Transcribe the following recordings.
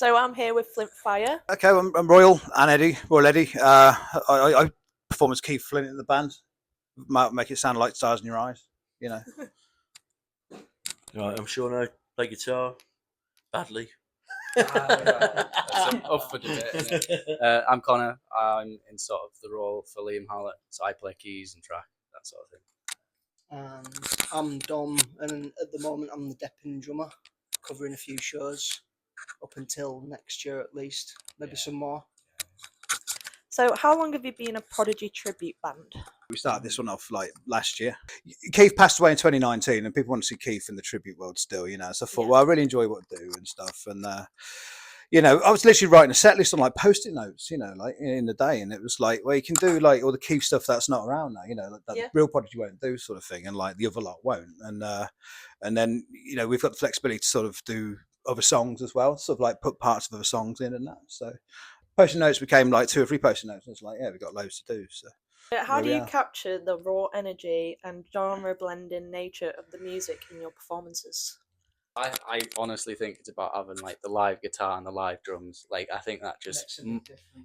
So I'm here with Flint Fire. Okay, I'm Royal Eddie. I perform as Keith Flint in the band. Make it sound like stars in your eyes, you know. Right, I'm Sean. I play guitar badly. That's up for debate, isn't it? I'm Connor. I'm in sort of the role for Liam Hallett, so I play keys and track, that sort of thing. I'm Dom, and at the moment I'm the deputy drummer, covering a few shows up until next year at least, maybe some more. So how long have you been a Prodigy tribute band? We started this one off like last year. Keith passed away in 2019, and people want to see Keith in the tribute world still, you know. So I thought, well, I really enjoy what I do and stuff, and you know, I was literally writing a set list on like post-it notes, you know, like in the day, and it was like, well, you can do like all the Keith stuff that's not around now, you know, like that real Prodigy won't do sort of thing, and like the other lot won't, and then you know we've got the flexibility to sort of do other songs as well, sort of like put parts of other songs in and that. So post-it notes became like 2 or 3 post-it notes, and it's like, yeah, we've got loads to do. So how do you capture the raw energy and genre blending nature of the music in your performances? I honestly think it's about having like the live guitar and the live drums. Like I think that just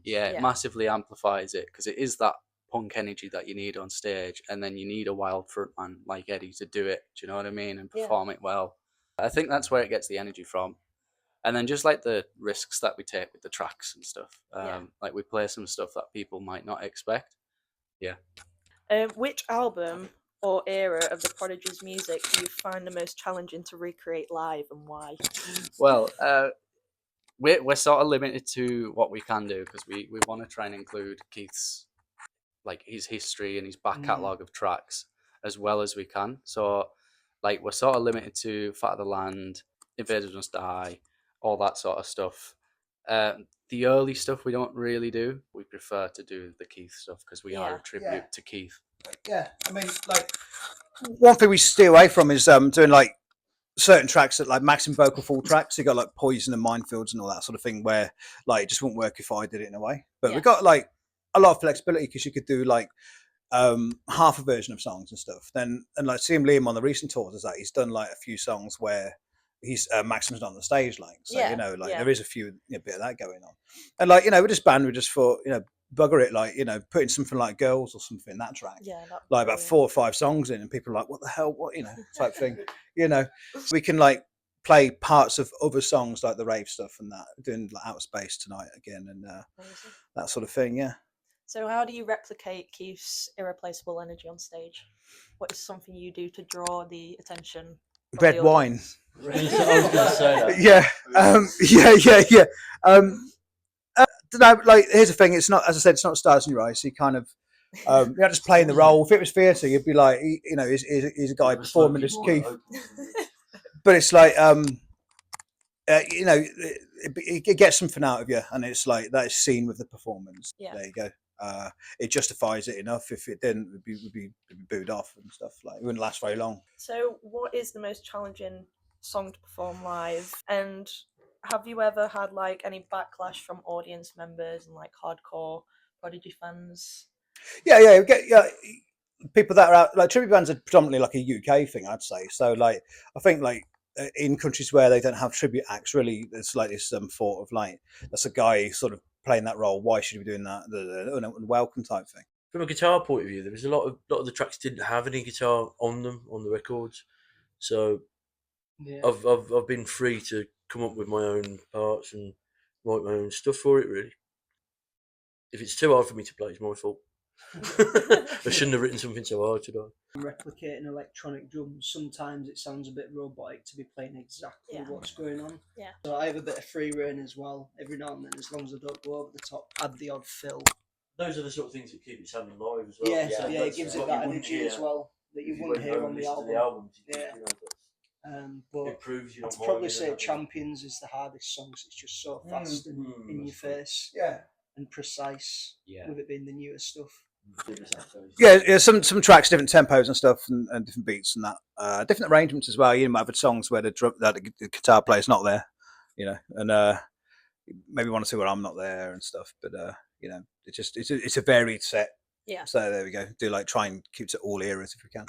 it massively amplifies it, because it is that punk energy that you need on stage, and then you need a wild frontman like Eddie to do it. Do you know what I mean? And perform it well. I think that's where it gets the energy from. And then just like the risks that we take with the tracks and stuff. Like we play some stuff that people might not expect. Yeah. Which album or era of the Prodigy's music do you find the most challenging to recreate live, and why? Well, we're sort of limited to what we can do, because we want to try and include Keith's, like his history and his back catalogue of tracks as well as we can. So like we're sort of limited to Fat of the Land, Invaders Must Die, all that sort of stuff. The early stuff we don't really do. We prefer to do the Keith stuff because we are a tribute to Keith. Yeah, I mean, like one thing we steer away from is doing like certain tracks that like maximum vocal full tracks. You got like Poison and Minefields and all that sort of thing, where like it just wouldn't work if I did it in a way. But we got like a lot of flexibility, because you could do like half a version of songs and stuff. Then and like seeing Liam on the recent tours is that he's done like a few songs where he's Maxim's not on the stage, like so you know, like there is a few bit of that going on. And like, you know, with this band we just thought, you know, bugger it, like, you know, putting something like Girls or something in that track, like about 4 or 5 songs in, and people are like, what the hell, what, you know, type thing. You know, we can like play parts of other songs like the rave stuff and that, doing like Outer Space Tonight again, and that sort of thing. So how do you replicate Keith's irreplaceable energy on stage? What is something you do to draw the attention? Red wine. Yeah. No, like here's the thing. It's not, as I said, it's not stars in your eyes. So you kind of, you're not just playing the role. If it was theatre, you'd be like, you know, he's a guy performing as Keith. But it's like, you know, it gets something out of you, and it's like that is seen with the performance. There you go. It justifies it enough. If it didn't, we'd be booed off and stuff. Like it wouldn't last very long. So, what is the most challenging song to perform live? And have you ever had like any backlash from audience members and like hardcore Prodigy fans? Yeah. People that are out, like tribute bands are predominantly like a UK thing, I'd say. So like I think like in countries where they don't have tribute acts, really there's like this thought of like, that's a guy sort of playing that role, why should we be doing that, and welcome type thing. From a guitar point of view, there was a lot of the tracks didn't have any guitar on them on the records, so I've been free to come up with my own parts and write my own stuff for it. Really, if it's too hard for me to play, it's my fault. I shouldn't have written something so hard today. Replicating electronic drums, sometimes it sounds a bit robotic to be playing exactly what's going on. So I have a bit of free reign as well every now and then, as long as I don't go over the top, add the odd fill. Those are the sort of things that keep it sounding live as well. It gives it that energy as well that you wouldn't hear on the album. But it proves I'd probably say Champions is the hardest song. It's just so fast and in your face, and precise. With it being the newer stuff. Some tracks, different tempos and stuff, and different beats and that, different arrangements as well. You might have songs where the guitar player's not there, you know, and maybe 1 or 2 where I'm not there and stuff. But you know, it's a varied set. So there we go. Do like try and keep it to all eras if we can.